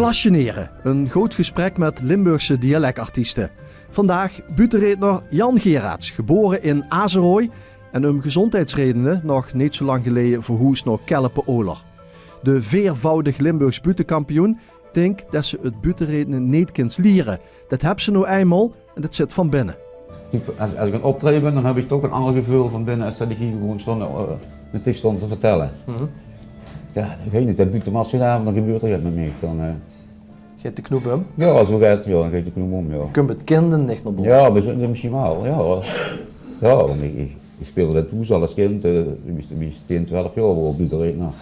Glasjeneren, een groot gesprek met Limburgse dialectartiesten. Vandaag butenredner Jan Geraerts, geboren in Azerooi en om gezondheidsredenen nog niet zo lang geleden verhuisd naar Kelpen-Oler. De veervoudig Limburgs butenkampioen denkt dat ze het butenredenen niet kunt leren. Dat hebben ze nou eenmaal en dat zit van binnen. Als ik aan het optreden ben, dan heb ik toch een ander gevoel van binnen als dat ik hier gewoon stond te vertellen. Ja, ik weet niet, dat buitenmas gedaan, dan gebeurt er iets met mij. Gaat de knoep om? Ja, zo gaat het, ja, dan gaat de knoep om, ja. Kun je het kinderen niet naar boven? Ja, misschien wel, ja. Ja, want ik speelde dat toen als kind, ik was 10, 12 jaar op buitenredenen.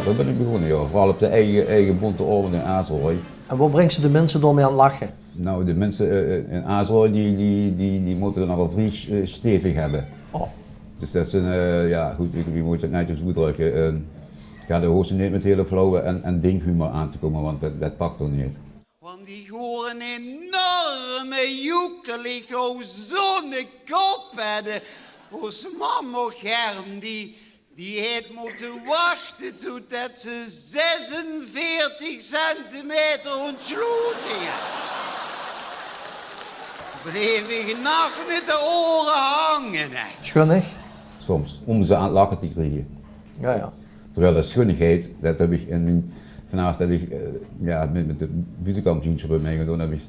Daar ben ik begonnen, ja. Vooral op de eigen bonte oren in Azerooi. En wat brengt ze de mensen door mee aan het lachen? Nou, de mensen in Azerooi die moeten het nogal vrij stevig hebben. Oh. Dus dat is ja goed, wie moet het netjes uitdrukken. Ik ga de hoogste niet met hele flauwe en dinghumor aan te komen, want dat pakt er niet. Want die horen enorme joekelig zonnekop hadden. Ons mama Germ, die heeft moeten wachten totdat ze 46 centimeter ontsloten. Bleef ik nacht met de oren hangen. Schunnig? Soms, om ze aan het lachen te krijgen. Ja, ja. Terwijl de schunnigheid, dat heb ik in mijn, vanavond dat ik ja, met de buitenkampioenschap bij mij gedaan heb ik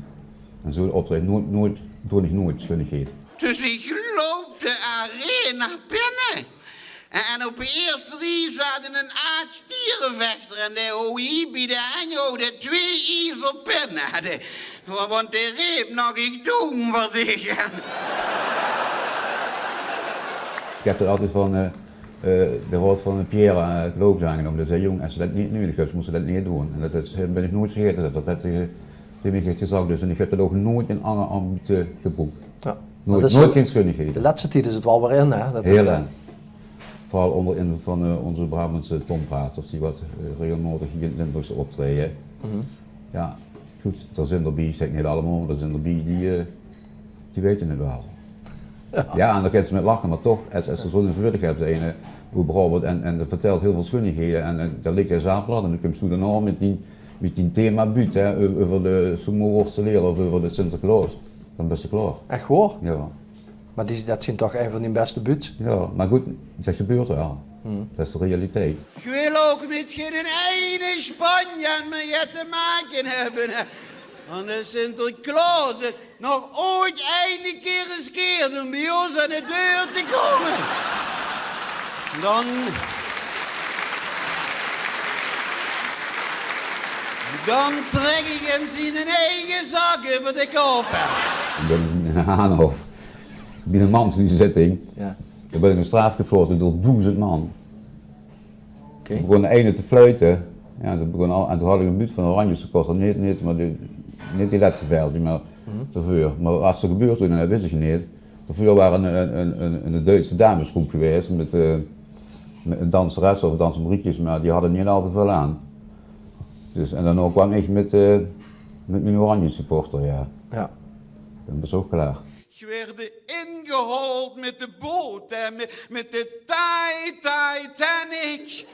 en zo optreden nooit schunnigheid. Dus ik loop de arena binnen. En op de eerste rij zaten een aardstierenvechter en de OI bij de Anjo de 2 I's op pen hadden. Want de reep nog ik doen wat ik. Ik heb er altijd van de woord van Pierre het loops aangenomen. Dat zei jong, als ze dat niet nodig hebben, moesten ze dat niet doen. En dat ben ik nooit vergeten, dat tegen mij heeft gezegd. Dus en ik heb dat ook nooit in andere ambitie geboekt. Ja. Nooit geen schunnigheden. De laatste tijd is het wel weer in, hè? Dat heel lang. Vooral onder invloed van onze Brabantse tompraters, die wat regelmatig hier in Limburgse optreden. Ja, goed, er zijn erbij, ik zeg niet allemaal, maar er zijn erbij die weten het wel. Ja, en dan kan ze met lachen, maar toch, als er zo'n vluchtig hebt, hoe bijvoorbeeld, en dat vertelt heel veel schunnigheden, en daar ligt hij zaadblad, en dan komt ze dan met die thema-buut, over de sumo-worstelen of over de Sinterklaas. Dan ben je klaar. Echt waar? Ja. Maar dat zijn toch een van die beste buts? Ja, maar goed, dat gebeurt wel. Dat is de realiteit. Ik wil ook met geen ene Spanjaard meer te maken hebben. Want de Sinterklaas het nog ooit een keer riskeert om bij ons aan de deur te komen. Dan trek ik hem zijn eigen zak over de kop. Ik ben in Haanhof. Ik ben een man in die zitting. Ja. Dan ben ik een straf gevoerd door 1000 man. Okay. Ik begon de ene te fluiten. Ja, en toen had ik een buurt van Oranje supporter. Niet die laatste veldje, maar daarvoor. Maar als er gebeurt toen, en dat wist ik niet. Daarvoor waren een Duitse damesgroep geweest met een danseres of dansmariekjes, maar die hadden niet al te veel aan. Dus, en dan kwam ik met mijn Oranje supporter, ja. Ja. Dan was ook klaar. Ik werd ingehaald met de boot en met de Titanic.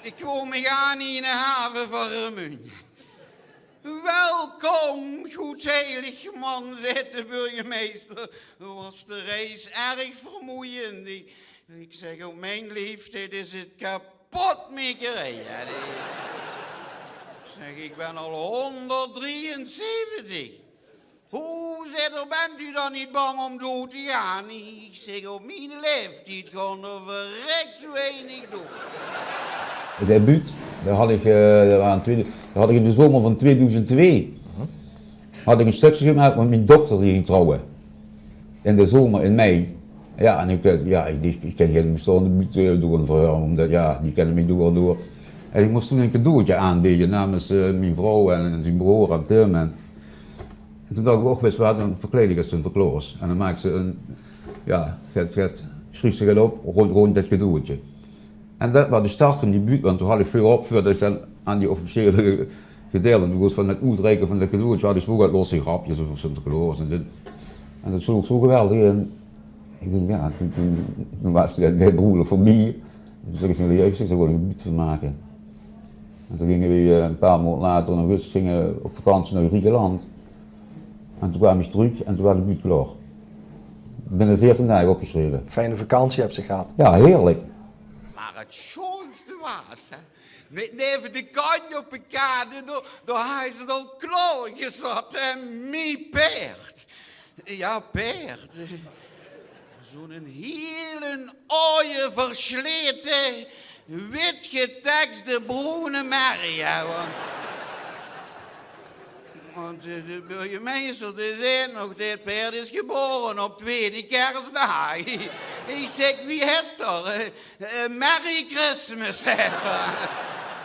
Ik kwam me aan in de haven van Remun. Welkom, goed heilig man, zei de burgemeester. Was de reis erg vermoeiend? Ik zeg, op mijn leeftijd is het kapot mee gereden. Ik zeg, ik ben al 173. Hoe bent u dan niet bang om dood te gaan? Ik zeg, op mijn leeftijd gaan er verrekt zo weinig dood. Het debuut, dat had ik in de zomer van 2002 had ik een stukje gemaakt met mijn dochter die ging trouwen. In de zomer, in mei. Ja, en ik ken geen bestaande debuut doen voor haar, omdat ja, die kennen mij door. En ik moest toen een cadeautje aanbieden namens mijn vrouw en zijn broer en Tim. En toen dacht ik ook best wel een verkleding als Sinterklaas. En dan maakte ze een, ja, schreef ze op rond dat cadeautje. En dat was de start van die buurt, want toen had ik veel op voordat ik dan aan die officiële gedeeld. En toen was van het uitreiken van de cadeautjes, had ik zo wat losse grapjes over Sinterklaas en dit. En dat is ook zo geweldig. En ik denk, ja, toen was het broer voor mij. Toen zei ik tegen de jeugd, ik wil een buurt van maken. En toen gingen we een paar maanden later in augustus gingen op vakantie naar Griekenland. En toen kwamen we terug en toen was de buurt klaar. Binnen 14 dagen opgeschreven. Fijne vakantie heb ze gehad. Ja, heerlijk. Maar het schoonste was, hè, met neven de kanje op de kade, daar hij ze al klaar gezet en mee paard. Ja, paard. Zo'n hele oude, versleten, wit getekste bruine merrie, hè, want de burgemeester die zei nog, dit paard is geboren op tweede kerstdag. Ik zeg, wie heeft er? Merry Christmas heeft er.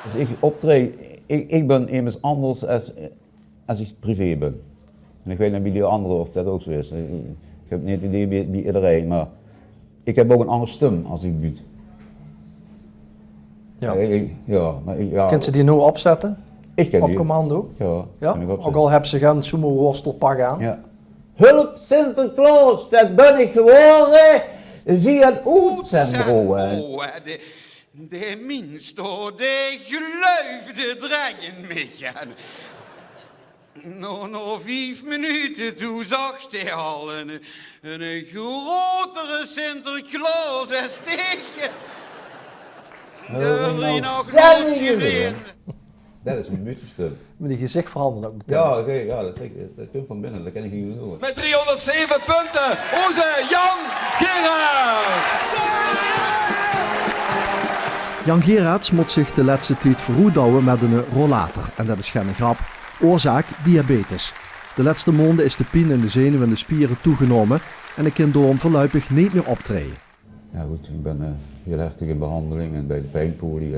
Als ik optreed, ik ben immers anders als ik privé ben. En ik weet niet bij die anderen of dat ook zo is. Ik heb niet het idee bij iedereen, maar ik heb ook een andere stem als ik buurt. Ja. Ja. Kunt ze die nu opzetten? Ik ken Op die. commando? Ja, Ja? kan ik Ook opzetten. al hebben ze geen sumo worstelpak aan. Ja. Hulp Sinterklaas, dat ben ik geworden via het uitzendbureau. De minste, de geluifde drengen mij. Na 5 minuten toen zag hij al een grotere Sinterklaas als tegen. Dat heb je nog nooit gezien. Dat is mijn buurtstem. Met die gezicht veranderen ook meteen. Ja, oké, ja, dat komt van binnen, dat kan ik niet doen. Met 307 punten, onze Jan Gerards. Jan Gerards moet zich de laatste tijd verroedouwen met een rollator. En dat is geen grap. Oorzaak diabetes. De laatste maanden is de pijn in de zenuwen en de spieren toegenomen en ik kan door hem voorlopig niet meer optreden. Ja goed, ik ben heel heftig in behandeling en bij de pijnpolie.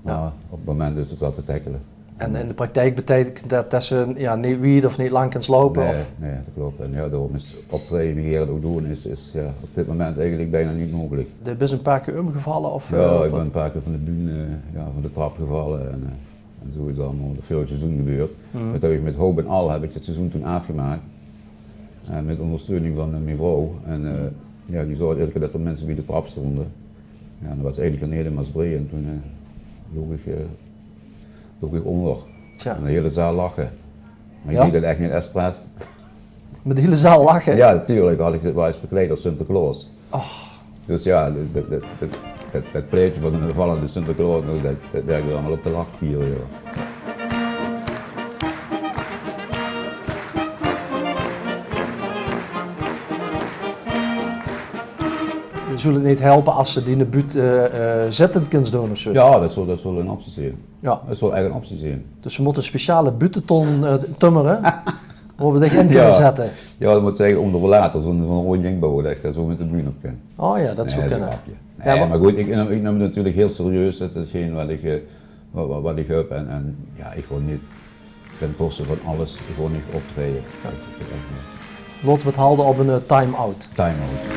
Maar op het moment is het wel te tackelen. En in de praktijk betekent dat ze niet wierd of niet lang kunt lopen? Nee, Of? nee, dat klopt. En ja, daarom is optreden, wie hier ook doen, is ja, op dit moment eigenlijk bijna niet mogelijk. Je bent een paar keer omgevallen? Of, Ja, of ik ben een paar keer van de bühne, van de trap gevallen en zo is het allemaal het vorige seizoen gebeurd. Dat heb ik met hoop en al heb ik het seizoen toen afgemaakt. Met ondersteuning van mijn vrouw. En ja, die zorgde elke keer dat er mensen bij de trap stonden. Ja, dat was eigenlijk een hele Maasbree en toen loop ik onder. Tja. En de hele zaal lachen. Maar ik Ja? deed het echt niet expres. Met de hele zaal lachen? Ja, natuurlijk had ik het wel eens verkleed als Sinterklaas. Dus ja, dat pleetje van een vallende Sinterklaas, dat werkte allemaal op de lachspieren. Ja. Zullen het niet helpen als ze die in de buurt zittend kunnen doen of zo? Ja, dat zal een optie zijn. Ja. Dat zal echt een optie zijn. Dus ze moeten een speciale butenton tummeren waar we dit in kunnen zetten. Ja, dat moet zeggen om de rollator, zo'n rond ding bouwen, dat je daar zo met de bühne op kan. Oh ja, dat zou Nee, is een kunnen. grapje. Ja, Nee, maar goed, ik neem het natuurlijk heel serieus, dat is hetgeen wat ik heb en ja, ik gewoon niet ten koste van alles gewoon niet optreden. Laten we het houden op een time-out. Time out.